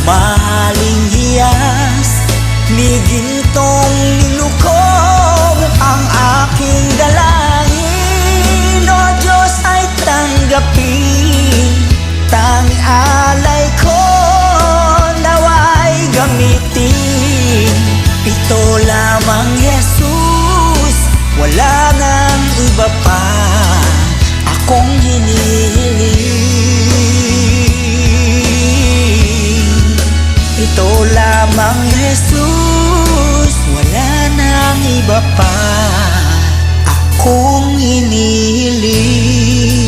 maling hiyas, ni gintong nilukob ang aking dalangin. O Diyos ay tanggapin, tanging alay ko naway gamitin. Ito lamang Jesus, wala nang iba pa akong hinihiling. Ito lamang Jesus, wala nang iba pa akong hinihiling.